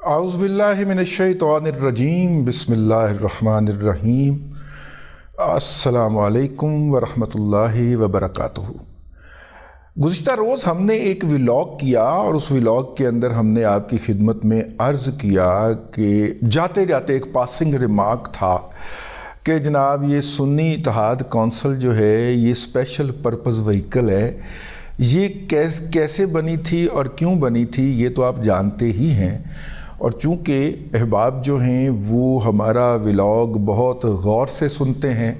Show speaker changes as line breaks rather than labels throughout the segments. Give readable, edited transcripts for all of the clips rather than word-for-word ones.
اعوذ باللہ من الشیطان الرجیم بسم اللہ الرحمن الرحیم السلام علیکم ورحمۃ اللہ وبرکاتہ۔ گزشتہ روز ہم نے ایک ولاگ کیا اور اس ولاگ کے اندر ہم نے آپ کی خدمت میں عرض کیا کہ جاتے جاتے ایک پاسنگ ریمارک تھا کہ جناب یہ سنی اتحاد کونسل جو ہے یہ اسپیشل پرپز وہیکل ہے، یہ کیسے بنی تھی اور کیوں بنی تھی یہ تو آپ جانتے ہی ہیں، اور چونکہ احباب جو ہیں وہ ہمارا ولاگ بہت غور سے سنتے ہیں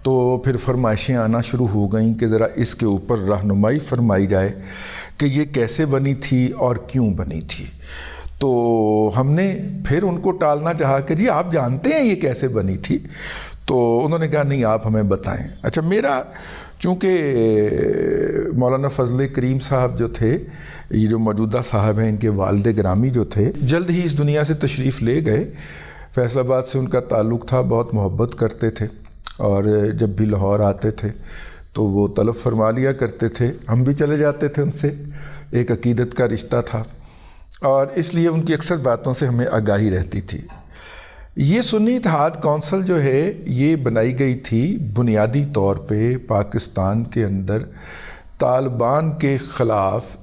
تو پھر فرمائشیں آنا شروع ہو گئیں کہ ذرا اس کے اوپر رہنمائی فرمائی جائے کہ یہ کیسے بنی تھی اور کیوں بنی تھی۔ تو ہم نے پھر ان کو ٹالنا چاہا کہ جی آپ جانتے ہیں یہ کیسے بنی تھی، تو انہوں نے کہا نہیں آپ ہمیں بتائیں۔ اچھا، میرا چونکہ مولانا فضل کریم صاحب جو تھے، یہ جو موجودہ صاحب ہیں، ان کے والد گرامی جو تھے جلد ہی اس دنیا سے تشریف لے گئے۔ فیصل آباد سے ان کا تعلق تھا، بہت محبت کرتے تھے اور جب بھی لاہور آتے تھے تو وہ طلب فرما لیا کرتے تھے، ہم بھی چلے جاتے تھے ان سے، ایک عقیدت کا رشتہ تھا اور اس لیے ان کی اکثر باتوں سے ہمیں آگاہی رہتی تھی۔ یہ سنی اتحاد کونسل جو ہے یہ بنائی گئی تھی بنیادی طور پہ پاکستان کے اندر طالبان کے خلاف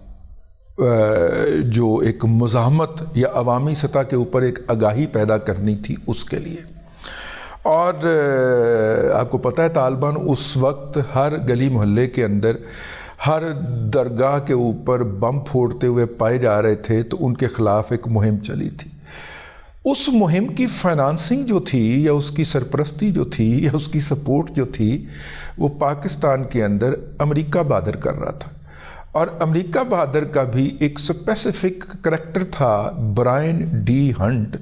جو ایک مزاحمت یا عوامی سطح کے اوپر ایک آگاہی پیدا کرنی تھی اس کے لیے۔ اور آپ کو پتہ ہے طالبان اس وقت ہر گلی محلے کے اندر ہر درگاہ کے اوپر بم پھوڑتے ہوئے پائے جا رہے تھے، تو ان کے خلاف ایک مہم چلی تھی۔ اس مہم کی فائنانسنگ جو تھی یا اس کی سرپرستی جو تھی یا اس کی سپورٹ جو تھی وہ پاکستان کے اندر امریکہ بہادر کر رہا تھا، اور امریکہ بہادر کا بھی ایک اسپیسیفک کریکٹر تھا برائن ڈی ہنٹ،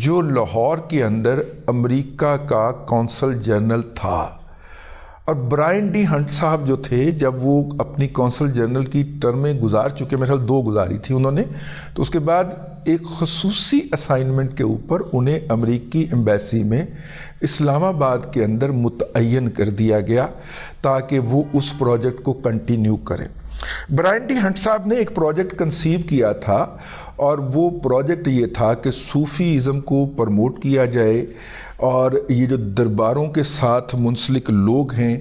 جو لاہور کے اندر امریکہ کا کونسل جنرل تھا۔ اور برائن ڈی ہنٹ صاحب جو تھے جب وہ اپنی کونسل جنرل کی ٹرمیں گزار چکے، میرے خیال 2 گزاری تھی انہوں نے، تو اس کے بعد ایک خصوصی اسائنمنٹ کے اوپر انہیں امریکی ایمبیسی میں اسلام آباد کے اندر متعین کر دیا گیا تاکہ وہ اس پروجیکٹ کو کنٹینیو کریں۔ برائن ڈی ہنٹ صاحب نے ایک پروجیکٹ کنسیو کیا تھا اور وہ پروجیکٹ یہ تھا کہ صوفی ازم کو پروموٹ کیا جائے، اور یہ جو درباروں کے ساتھ منسلک لوگ ہیں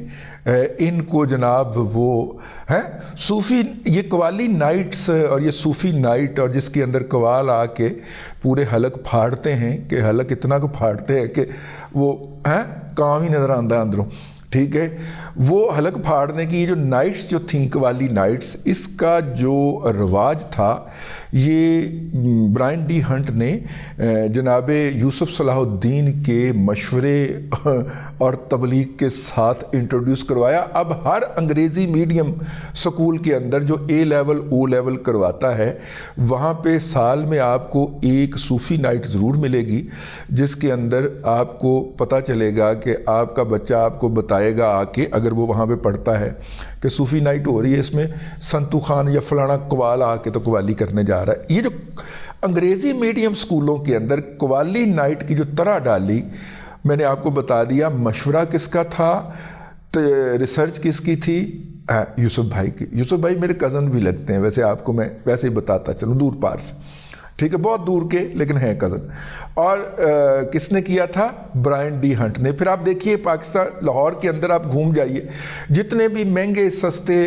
ان کو جناب وہ ہیں صوفی، یہ قوالی نائٹس اور یہ صوفی نائٹ، اور جس کے اندر قوال آ کے پورے حلق پھاڑتے ہیں کہ حلق اتنا کو پھاڑتے ہیں کہ وہ کام ہی نظر آندہ اندروں، ٹھیک ہے، وہ حلق پھاڑنے کی یہ جو نائٹس جو تھیں قوالی نائٹس، اس کا جو رواج تھا یہ برائن ڈی ہنٹ نے جناب یوسف صلاح الدین کے مشورے اور تبلیغ کے ساتھ انٹروڈیوس کروایا۔ اب ہر انگریزی میڈیم سکول کے اندر جو اے لیول او لیول کرواتا ہے وہاں پہ سال میں آپ کو ایک صوفی نائٹ ضرور ملے گی، جس کے اندر آپ کو پتہ چلے گا کہ آپ کا بچہ آپ کو بتائے گا آ کے، اگر وہ وہاں پہ پڑھتا ہے کہ صوفی نائٹ ہو رہی ہے، اس میں سنتو خان یا فلانا قوال آ کے تو قوالی کرنے جا رہا ہے۔ یہ جو انگریزی میڈیم سکولوں کے اندر قوالی نائٹ کی جو طرح ڈالی، میں نے آپ کو بتا دیا مشورہ کس کا تھا، ریسرچ کس کی تھی، یوسف بھائی کی۔ یوسف بھائی میرے کزن بھی لگتے ہیں، ویسے آپ کو میں ویسے ہی بتاتا چلوں، دور پار سے، ٹھیک ہے، بہت دور کے لیکن ہیں کزن۔ اور کس نے کیا تھا؟ برائن ڈی ہنٹ نے۔ پھر آپ دیکھیے پاکستان لاہور کے اندر آپ گھوم جائیے، جتنے بھی مہنگے سستے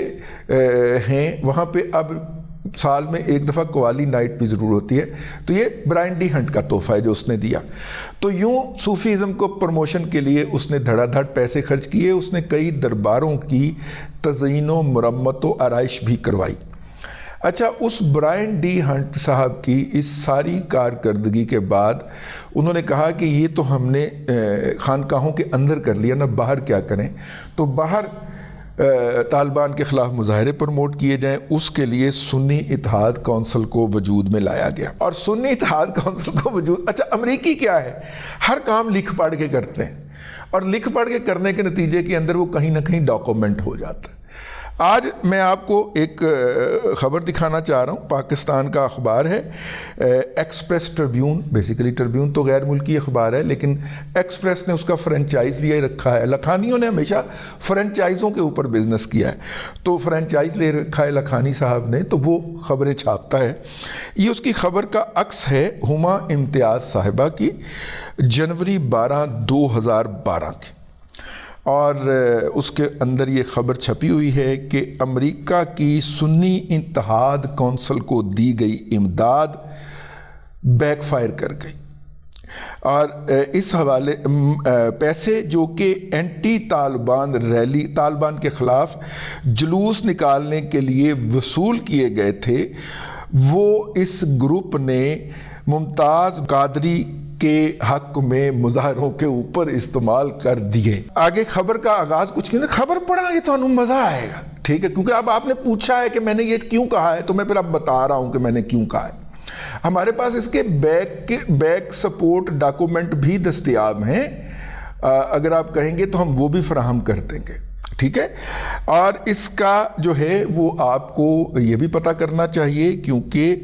ہیں وہاں پہ اب سال میں ایک دفعہ قوالی نائٹ بھی ضرور ہوتی ہے، تو یہ برائن ڈی ہنٹ کا تحفہ ہے جو اس نے دیا۔ تو یوں صوفی ازم کو پروموشن کے لیے اس نے دھڑا دھڑ پیسے خرچ کیے، اس نے کئی درباروں کی تزئین و مرمت و آرائش بھی کروائی۔ اچھا، اس برائن ڈی ہنٹ صاحب کی اس ساری کارکردگی کے بعد انہوں نے کہا کہ یہ تو ہم نے خانقاہوں کے اندر کر لیا نا، باہر کیا کریں؟ تو باہر طالبان کے خلاف مظاہرے پروموٹ کیے جائیں، اس کے لیے سنی اتحاد کونسل کو وجود میں لایا گیا۔ اور سنی اتحاد کونسل کو وجود، اچھا امریکی کیا ہے، ہر کام لکھ پڑھ کے کرتے ہیں، اور لکھ پڑھ کے کرنے کے نتیجے کے اندر وہ کہیں نہ کہیں ڈاکومنٹ ہو جاتا ہے۔ آج میں آپ کو ایک خبر دکھانا چاہ رہا ہوں، پاکستان کا اخبار ہے ایکسپریس ٹربیون، بیسیکلی ٹربیون تو غیر ملکی اخبار ہے لیکن ایکسپریس نے اس کا فرنچائز لے رکھا ہے۔ لکھانیوں نے ہمیشہ فرنچائزوں کے اوپر بزنس کیا ہے، تو فرنچائز لے رکھا ہے لکھانی صاحب نے، تو وہ خبریں چھاپتا ہے۔ یہ اس کی خبر کا عکس ہے ہما امتیاز صاحبہ کی، جنوری 12 2012 کی، اور اس کے اندر یہ خبر چھپی ہوئی ہے کہ امریکہ کی سنی اتحاد کونسل کو دی گئی امداد بیک فائر کر گئی، اور اس حوالے پیسے جو کہ اینٹی طالبان ریلی، طالبان کے خلاف جلوس نکالنے کے لیے وصول کیے گئے تھے، وہ اس گروپ نے ممتاز قادری کے حق میں مظاہروں کے اوپر استعمال کر دیے۔ آگے خبر کا آغاز کچھ نہیں، خبر پڑھا گے تو انہوں مزہ آئے گا، ٹھیک ہے، کیونکہ اب آپ نے پوچھا ہے کہ میں نے یہ کیوں کہا ہے، تو میں پھر اب بتا رہا ہوں کہ میں نے کیوں کہا ہے۔ ہمارے پاس اس کے بیک سپورٹ ڈاکومنٹ بھی دستیاب ہیں، اگر آپ کہیں گے تو ہم وہ بھی فراہم کر دیں گے، ٹھیک ہے۔ اور اس کا جو ہے وہ آپ کو یہ بھی پتہ کرنا چاہیے، کیونکہ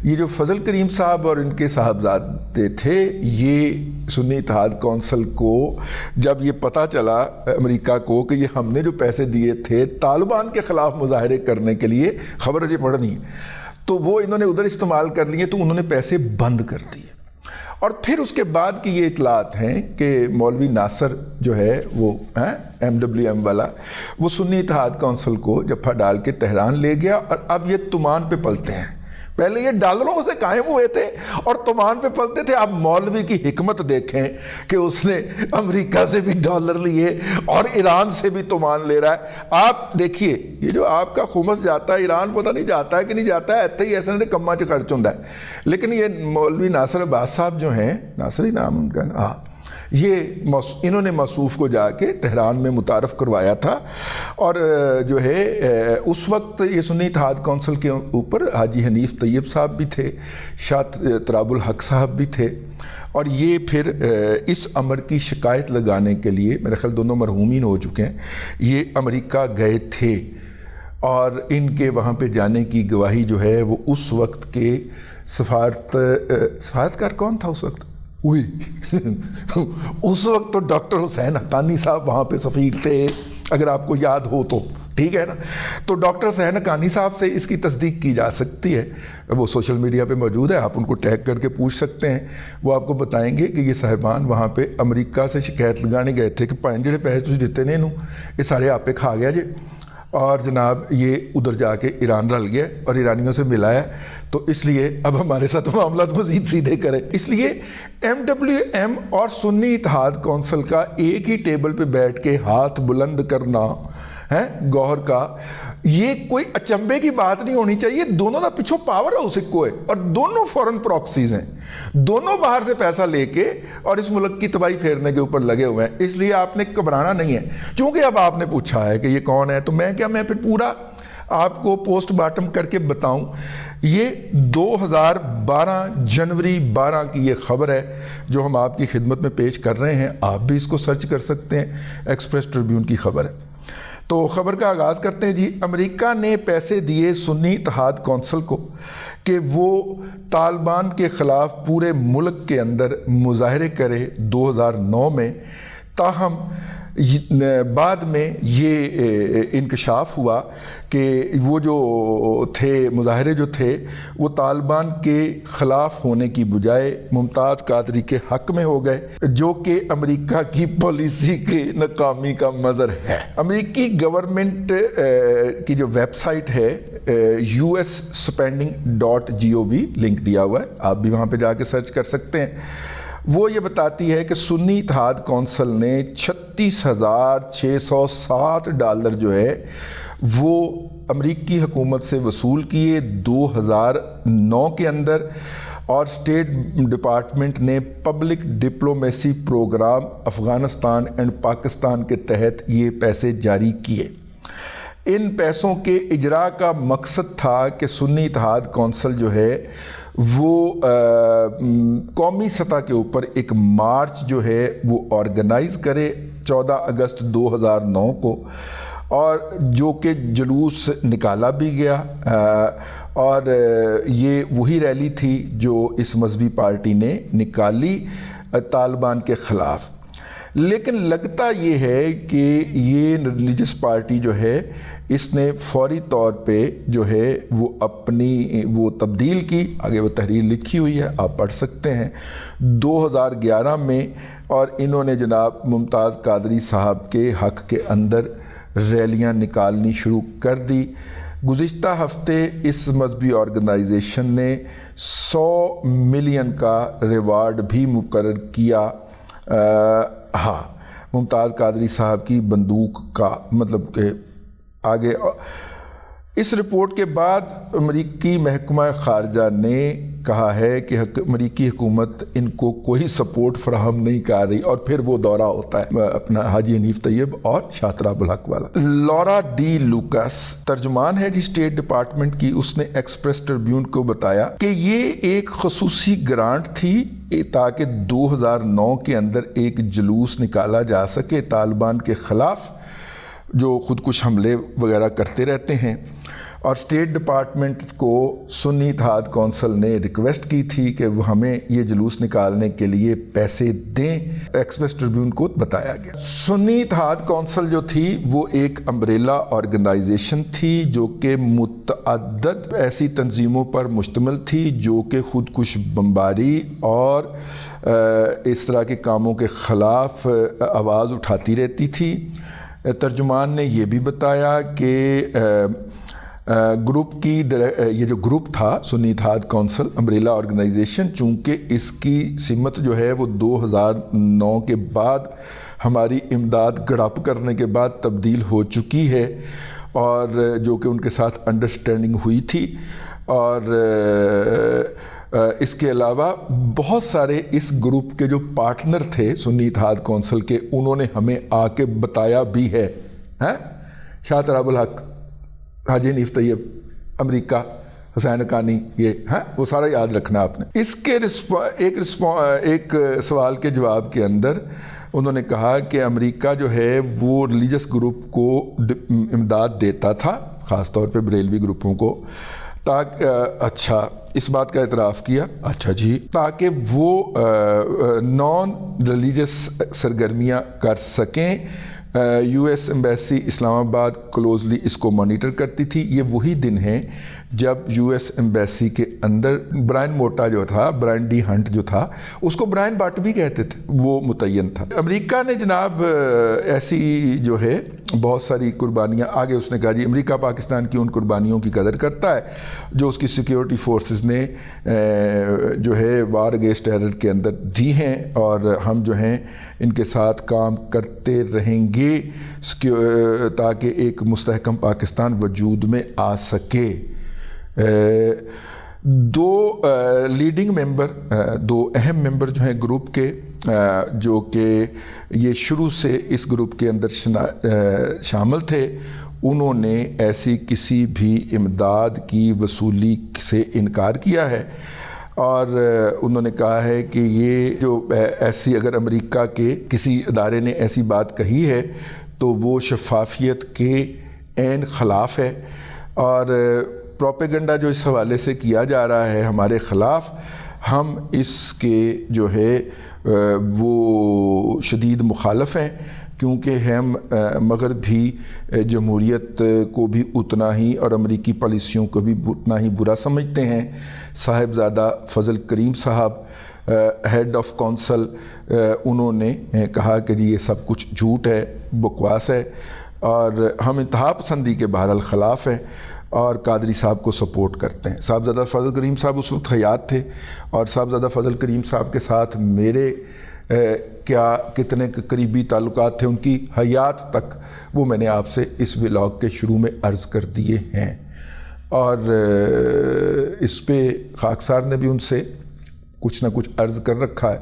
یہ جو فضل کریم صاحب اور ان کے صاحبزادے تھے، یہ سنی اتحاد کونسل کو جب یہ پتہ چلا امریکہ کو کہ یہ ہم نے جو پیسے دیے تھے طالبان کے خلاف مظاہرے کرنے کے لیے، خبر یہ پڑھنی، تو وہ انہوں نے ادھر استعمال کر لیے، تو انہوں نے پیسے بند کر دیے۔ اور پھر اس کے بعد کی یہ اطلاعات ہیں کہ مولوی ناصر جو ہے وہ MWM والا، وہ سنی اتحاد کونسل کو جفا ڈال کے تہران لے گیا، اور اب یہ تمان پہ پلتے ہیں۔ پہلے یہ ڈالروں سے قائم ہوئے تھے اور تمان پہ پلتے تھے، اب مولوی کی حکمت دیکھیں کہ اس نے امریکہ سے بھی ڈالر لیے اور ایران سے بھی تمان لے رہا ہے۔ آپ دیکھیے یہ جو آپ کا خمس جاتا ہے ایران، پتہ نہیں جاتا ہے کہ نہیں جاتا ہے، ایسے ہی ایسے کما چ خرچ ہوتا ہے، لیکن یہ مولوی ناصر عباس صاحب جو ہیں، ناصر ہی نام ان کا، ہاں، یہ انہوں نے موصوف کو جا کے تہران میں متعارف کروایا تھا، اور جو ہے اس وقت یہ سنی اتحاد کونسل کے اوپر حاجی حنیف طیب صاحب بھی تھے، شاہ تراب الحق صاحب بھی تھے، اور یہ پھر اس امر کی شکایت لگانے کے لیے، میرے خیال دونوں مرحومین ہو چکے ہیں، یہ امریکہ گئے تھے، اور ان کے وہاں پہ جانے کی گواہی جو ہے وہ اس وقت کے سفارتکار کون تھا اس وقت؟ اس وقت تو ڈاکٹر حسین حقانی صاحب وہاں پہ سفیر تھے، اگر آپ کو یاد ہو تو، ٹھیک ہے نا۔ تو ڈاکٹر حسین حقانی صاحب سے اس کی تصدیق کی جا سکتی ہے، وہ سوشل میڈیا پہ موجود ہے، آپ ان کو ٹیگ کر کے پوچھ سکتے ہیں، وہ آپ کو بتائیں گے کہ یہ صاحبان وہاں پہ امریکہ سے شکایت لگانے گئے تھے کہ جڑے پیسے تجھے دیتے نہیں یہ سارے آپ پہ کھا گیا جی، اور جناب یہ ادھر جا کے ایران رل گیا اور ایرانیوں سے ملا ہے، تو اس لیے اب ہمارے ساتھ معاملات مزید سیدھے کریں۔ اس لیے MWM اور سنی اتحاد کونسل کا ایک ہی ٹیبل پہ بیٹھ کے ہاتھ بلند کرنا ہے گوہر کا، یہ کوئی اچنبے کی بات نہیں ہونی چاہیے۔ دونوں کا پیچھوں پاور ہاؤس ایک ہے، اور دونوں فورن پراکسیز ہیں، دونوں باہر سے پیسہ لے کے اور اس ملک کی تباہی پھیرنے کے اوپر لگے ہوئے ہیں۔ اس لیے آپ نے گھبرانا نہیں ہے، چونکہ اب آپ نے پوچھا ہے کہ یہ کون ہے، تو میں پھر پورا آپ کو پوسٹ مارٹم کر کے بتاؤں۔ یہ 2012 جنوری 12 کی یہ خبر ہے جو ہم آپ کی خدمت میں پیش کر رہے ہیں، آپ بھی اس کو سرچ کر سکتے ہیں، ایکسپریس ٹربیون کی خبر ہے۔ تو خبر کا آغاز کرتے ہیں جی۔ امریکہ نے پیسے دیے سنی اتحاد کونسل کو کہ وہ طالبان کے خلاف پورے ملک کے اندر مظاہرے کرے 2009 میں، تاہم بعد میں یہ انکشاف ہوا کہ وہ جو تھے مظاہرے جو تھے وہ طالبان کے خلاف ہونے کی بجائے ممتاز قادری کے حق میں ہو گئے، جو کہ امریکہ کی پالیسی کی ناکامی کا مظہر ہے۔ امریکی گورنمنٹ کی جو ویب سائٹ ہے usspending.gov، لنک دیا ہوا ہے، آپ بھی وہاں پہ جا کے سرچ کر سکتے ہیں۔ وہ یہ بتاتی ہے کہ سنی اتحاد کونسل نے $36,660 جو ہے وہ امریکی حکومت سے وصول کیے 2009 کے اندر، اور اسٹیٹ ڈپارٹمنٹ نے public diplomacy program Afghanistan and Pakistan کے تحت یہ پیسے جاری کیے۔ ان پیسوں کے اجرا کا مقصد تھا کہ سنی اتحاد کونسل جو ہے وہ قومی سطح کے اوپر ایک مارچ جو ہے وہ آرگنائز کرے 14 اگست 2009 کو، اور جو کہ جلوس نکالا بھی گیا، اور یہ وہی ریلی تھی جو اس مذہبی پارٹی نے نکالی طالبان کے خلاف۔ لیکن لگتا یہ ہے کہ یہ ریلیجس پارٹی جو ہے اس نے فوری طور پہ جو ہے وہ اپنی وہ تبدیل کی، آگے وہ تحریر لکھی ہوئی ہے، آپ پڑھ سکتے ہیں 2011 میں، اور انہوں نے جناب ممتاز قادری صاحب کے حق کے اندر ریلیاں نکالنی شروع کر دی۔ گزشتہ ہفتے اس مذہبی آرگنائزیشن نے 100 ملین کا ریوارڈ بھی مقرر کیا، ہاں ممتاز قادری صاحب کی بندوق کا، مطلب کہ آگے اس رپورٹ کے بعد امریکی محکمہ خارجہ نے کہا ہے کہ امریکی حکومت ان کو کوئی سپورٹ فراہم نہیں کر رہی، اور پھر وہ دورہ ہوتا ہے اپنا حاجی حنیف طیب اور شاطر الحق والا۔ لورا ڈی لوکس ترجمان ہے جی اسٹیٹ ڈپارٹمنٹ کی، اس نے ایکسپریس ٹربیون کو بتایا کہ یہ ایک خصوصی گرانٹ تھی تاکہ 2009 کے اندر ایک جلوس نکالا جا سکے طالبان کے خلاف جو خودکش حملے وغیرہ کرتے رہتے ہیں، اور اسٹیٹ ڈپارٹمنٹ کو سنی اتحاد کونسل نے ریکویسٹ کی تھی کہ وہ ہمیں یہ جلوس نکالنے کے لیے پیسے دیں، ایکسپریس ٹربیون کو بتایا گیا۔ سنی اتحاد کونسل جو تھی وہ ایک امبریلا آرگنائزیشن تھی جو کہ متعدد ایسی تنظیموں پر مشتمل تھی جو کہ خودکش بمباری اور اس طرح کے کاموں کے خلاف آواز اٹھاتی رہتی تھی۔ ترجمان نے یہ بھی بتایا کہ گروپ کی یہ جو گروپ تھا سنی اتحاد کونسل امبریلا آرگنائزیشن، چونکہ اس کی سمت جو ہے وہ 2009 کے بعد ہماری امداد گڑپ کرنے کے بعد تبدیل ہو چکی ہے، اور جو کہ ان کے ساتھ انڈرسٹینڈنگ ہوئی تھی، اور اس کے علاوہ بہت سارے اس گروپ کے جو پارٹنر تھے سنی اتحاد کونسل کے، انہوں نے ہمیں آ کے بتایا بھی ہے، شاطر الحق، حاجی حنیف طیب، امریکہ، حسین حقانی، یہ وہ سارا یاد رکھنا آپ نے۔ اس کے ایک سوال کے جواب کے اندر انہوں نے کہا کہ امریکہ جو ہے وہ ریلیجس گروپ کو امداد دیتا تھا، خاص طور پہ بریلوی گروپوں کو، تاکہ اچھا اس بات کا اعتراف کیا، اچھا جی، تاکہ وہ نان ریلیجس سرگرمیاں کر سکیں۔ یو ایس ایمبیسی اسلام آباد کلوزلی اس کو مانیٹر کرتی تھی۔ یہ وہی دن ہیں جب یو ایس ایمبیسی کے اندر برائن موٹا جو تھا، برائن ڈی ہنٹ جو تھا، اس کو برائن باٹ بھی کہتے تھے، وہ متعین تھا۔ امریکہ نے جناب ایسی جو ہے بہت ساری قربانیاں، آگے اس نے کہا جی امریکہ پاکستان کی ان قربانیوں کی قدر کرتا ہے جو اس کی سیکیورٹی فورسز نے جو ہے وار اگینسٹ ٹیرر کے اندر دی ہیں، اور ہم جو ہیں ان کے ساتھ کام کرتے رہیں گے تاکہ ایک مستحکم پاکستان وجود میں آ سکے۔ دو لیڈنگ ممبر، دو اہم ممبر جو ہیں گروپ کے، جو کہ یہ شروع سے اس گروپ کے اندر شامل تھے، انہوں نے ایسی کسی بھی امداد کی وصولی سے انکار کیا ہے، اور انہوں نے کہا ہے کہ یہ جو ایسی اگر امریکہ کے کسی ادارے نے ایسی بات کہی ہے تو وہ شفافیت کے عین خلاف ہے، اور پروپیگنڈا جو اس حوالے سے کیا جا رہا ہے ہمارے خلاف، ہم اس کے جو ہے وہ شدید مخالف ہیں، کیونکہ ہم مغربی جمہوریت کو بھی اتنا ہی اور امریکی پالیسیوں کو بھی اتنا ہی برا سمجھتے ہیں۔ صاحبزادہ فضل کریم صاحب، ہیڈ آف کونسل، انہوں نے کہا کہ جی یہ سب کچھ جھوٹ ہے، بکواس ہے، اور ہم انتہا پسندی کے بہرحال خلاف ہیں اور قادری صاحب کو سپورٹ کرتے ہیں۔ صاحبزادہ فضل کریم صاحب اس وقت حیات تھے، اور صاحبزادہ فضل کریم صاحب کے ساتھ میرے کتنے قریبی تعلقات تھے ان کی حیات تک، وہ میں نے آپ سے اس ولاگ کے شروع میں عرض کر دیے ہیں، اور اس پہ خاکسار نے بھی ان سے کچھ نہ کچھ عرض کر رکھا ہے،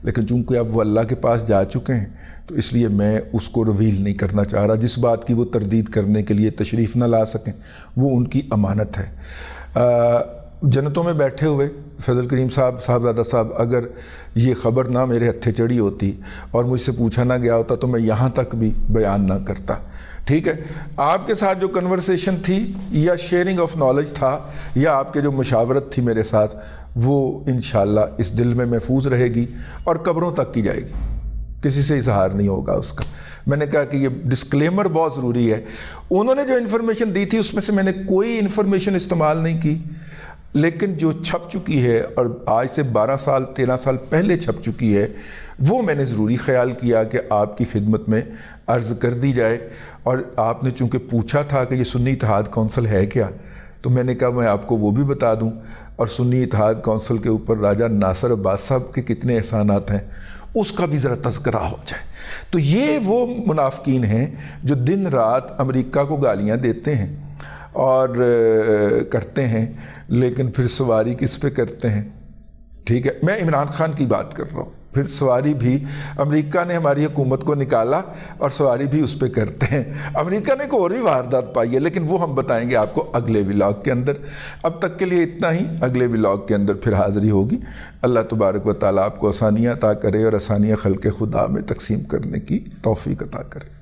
لیکن چونکہ اب وہ اللہ کے پاس جا چکے ہیں تو اس لیے میں اس کو ریویل نہیں کرنا چاہ رہا۔ جس بات کی وہ تردید کرنے کے لیے تشریف نہ لا سکیں وہ ان کی امانت ہے۔ جنتوں میں بیٹھے ہوئے فضل کریم صاحب، صاحبزادہ صاحب، اگر یہ خبر نہ میرے ہتھے چڑھی ہوتی اور مجھ سے پوچھا نہ گیا ہوتا تو میں یہاں تک بھی بیان نہ کرتا، ٹھیک ہے، آپ کے ساتھ جو کنورسیشن تھی یا شیئرنگ آف نالج تھا یا آپ کے جو مشاورت تھی میرے ساتھ، وہ انشاءاللہ اس دل میں محفوظ رہے گی اور قبروں تک کی جائے گی، کسی سے اظہار نہیں ہوگا اس کا۔ میں نے کہا کہ یہ ڈسکلیمر بہت ضروری ہے۔ انہوں نے جو انفارمیشن دی تھی اس میں سے میں نے کوئی انفارمیشن استعمال نہیں کی، لیکن جو چھپ چکی ہے اور آج سے 12 سال 13 سال پہلے چھپ چکی ہے، وہ میں نے ضروری خیال کیا کہ آپ کی خدمت میں عرض کر دی جائے۔ اور آپ نے چونکہ پوچھا تھا کہ یہ سنی اتحاد کونسل ہے کیا، تو میں نے کہا میں آپ کو وہ بھی بتا دوں، اور سنی اتحاد کونسل کے اوپر راجہ ناصر عباس صاحب کے کتنے احسانات ہیں اس کا بھی ذرا تذکرہ ہو جائے۔ تو یہ وہ منافقین ہیں جو دن رات امریکہ کو گالیاں دیتے ہیں اور کرتے ہیں، لیکن پھر سواری کس پہ کرتے ہیں؟ ٹھیک ہے، میں عمران خان کی بات کر رہا ہوں، پھر سواری بھی امریکہ نے ہماری حکومت کو نکالا اور سواری بھی اس پہ کرتے ہیں۔ امریکہ نے کوئی اور بھی واردات پائی ہے، لیکن وہ ہم بتائیں گے آپ کو اگلے ولاگ کے اندر۔ اب تک کے لیے اتنا ہی، اگلے ولاگ کے اندر پھر حاضری ہوگی۔ اللہ تبارک و تعالیٰ آپ کو آسانیاں عطا کرے اور آسانیاں خلق خدا میں تقسیم کرنے کی توفیق عطا کرے۔